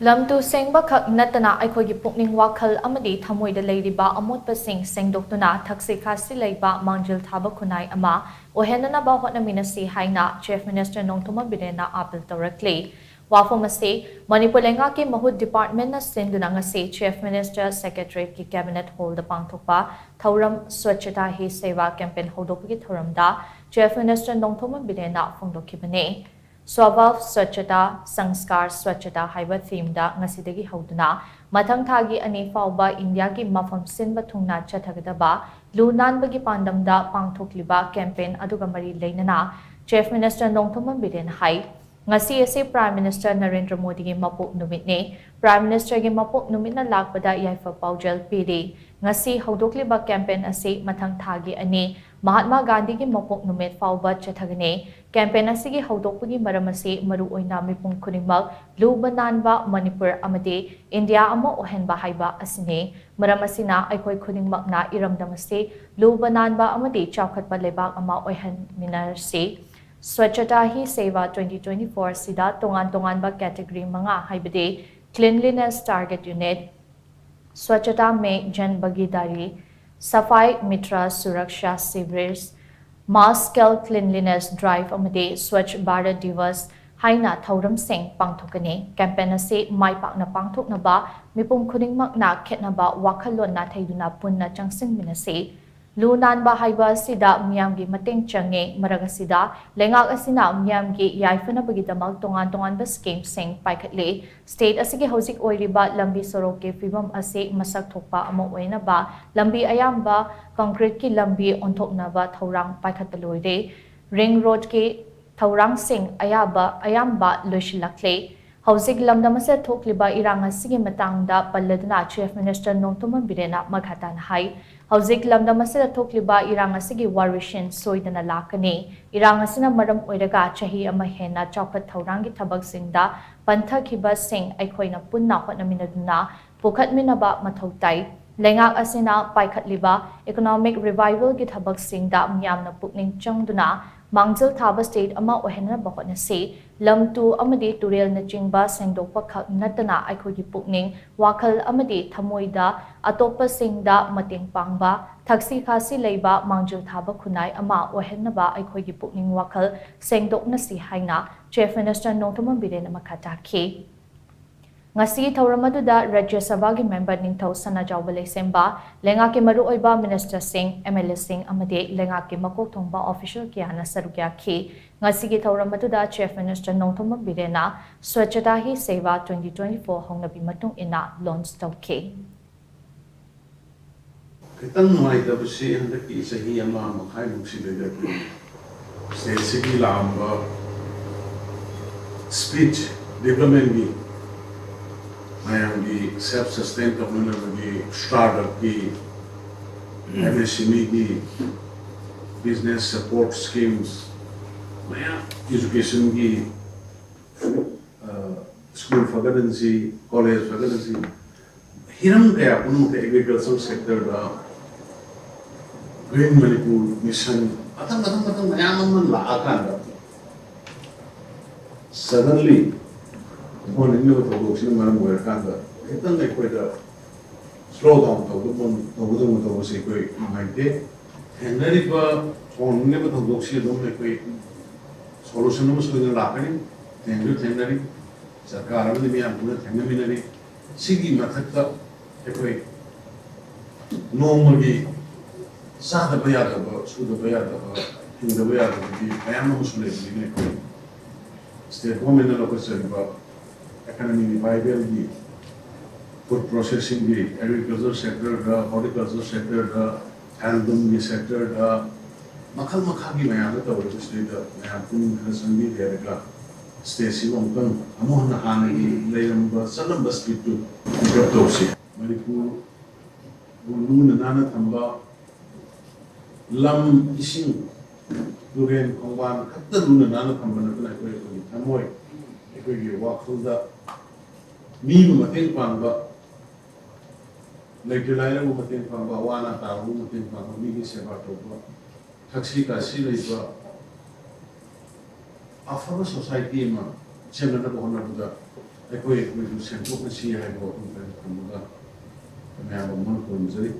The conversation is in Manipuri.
Lamtu SHENGBA KHAK NATTANA AIKHOIGI PUKNING WAKHAL AMADI THAMOI da LEIRIBA AMOTPA SHENGDOKTUNA THAKSHI KHASI LEIBA Mangjil Thaba Khunnai ama Oihannaba Hotnaminnasi HAINA Chief Minister Nongthombam Biren na appeal TOURAKLI Wafom ase Manipur lenga ki Mahut Department na sinduna ngasi Chief Minister Secretary ki Cabinet Hall da pangthokpa Thauram Swachhata Hi Seva Campaign hodopagi thoramda Chief Minister Nongthombam Biren na phongdokhibane Swabhav Swachhata Sanskar Swachhata haiba theme da ngasidagi hauduna mathang thagi ani fauba India ki mafam sinba thungna chathagadaba lu nanbagi pandamda pangthokliba campaign aduga mari leinana Chief Minister Nongthombam Biren hai ngasi ase Prime Minister Narendra Modi gi mapok numit ne Prime Minister gi mapok numit na lakpada yaifa paujal pidi ngasi haudokliba campaign ase mathang thagi ani Mahatma Gandhi ki mapok numit fauba chathagane campaign asigi haudokpagi maram ase maru oina mipum khunimak luba nanba Manipur amade India ama ohenba haiba asine maram asina aikoi khunimmakna iramdam ase luba nanba amade chawkhatpa lebak ama oihanminarse Swachhata Hi Seva 2024 sida tongan ba category manga haibade cleanliness target unit Swachhata mein jan bagidari Safai Mitra Suraksha Sivers Mass Scale Cleanliness Drive amade Swachh Bharat Divas HAINA Thauram Seng pangthokane campaign ase mai pakna pangthoknaba mipum khuningmakna khetnaba wakhalon na thaiduna punna changsing minase Lunan ba haiba sida miyamgi mateng change maragasida lengak asina miyamgi yaifana bagidamak tongan ba scheme sing paikhatle state asige hojik oiriba lambi sorok ke fibam ase masak thokpa ama oina ba lambi ayamba concrete ki lambi onthokna ba thorang paikhataloide ring road ke thorang sing ayamba loishilakle Hojik lamdamase thokliba irang asige matangda palladna Chief Minister Nongthombam Biren na maghatan hai Hojik lamdamase thokliba irang asige warishin soidana lakane irang asina maram oiraga chahi ama hena chawkhat thaurangi thabak singda panthakhiba sing aikhoina punna hotnaminaduna pukhatminaba mathautai lengak asina paikhatliba economic revival gi thabak singda myamna pukning changduna Mangjil Thaba State ama Oihannaba Hotnaminnasi lamtu amadi turel na chingba SHENGDOKTUNA KHAK NATTANA AIKHOIGI PUKNING WAKHAL amadi THAMOI da atoppa singda mating pangba THAKSHI KHASI LEIBA Mangjil Thaba Khunnai ama Oihannaba AIKHOIGI PUKNING WAKHAL SHENGDOKTUNA HAINA Chief Minister Nongthombam Biren makhataki Ngasi Thauramadu Rajya Sabha gi member Ningthau Sanajawba Leisemba lenga ke maru oiba Minister Singh MLA Singh amade lenga ke makok thongba official kiana sarukya khi ngasi gi Thauramadu Chief Minister Nongthombam Biren na Swachhata Hi Seva 2024 hongnabi matung ina launch tawke Kitang mai da busi handaki sahi ama makhai muksi le da state city lamba speech development bi mayamgi self-sustained community startup ki MSME ki business support schemes maya education ki school faculty college faculty hiram kaya punu ke agricultural sector da Green Manipur mission atang mayam la akan suddenly one in the production man were kanga itan ne koi da slow down to se koi maite henry pa on ne ba production do ne koi solution no so la kani henry sarkar ne mi apuna thengaminari sigi mathakta koi normally sa da baya da su da baya da hin da baya da bi ayam musule ne koi state women na lokacin ba economy revival the food processing the agriculture sector the horticulture sector the handloom sector the makhal makhagi mayam da tawar state da mayam pun sangi there ka state long amon hana gi leiramba salam basket to gaptosi manipur luna nana thamba lam ising duren kongwan khatta luna nana thamba na koi thamoi ekoi wakhal da mi mateng pangba legislator mateng pangba wana ta mateng pangba mi gi seba to THAKSHI KHASI LEIBA after society ma chemna na bahona buda ꯑꯩꯈꯣꯏꯁꯨ ꯁꯦꯡꯗꯣꯛꯅꯁꯤ ꯍꯥꯏꯕ ꯋꯥꯐꯝ ꯈꯔ ꯊꯝꯃꯒ ꯃꯌꯥꯝ ꯑꯃ ꯈꯨꯔꯨꯝꯖꯔꯤ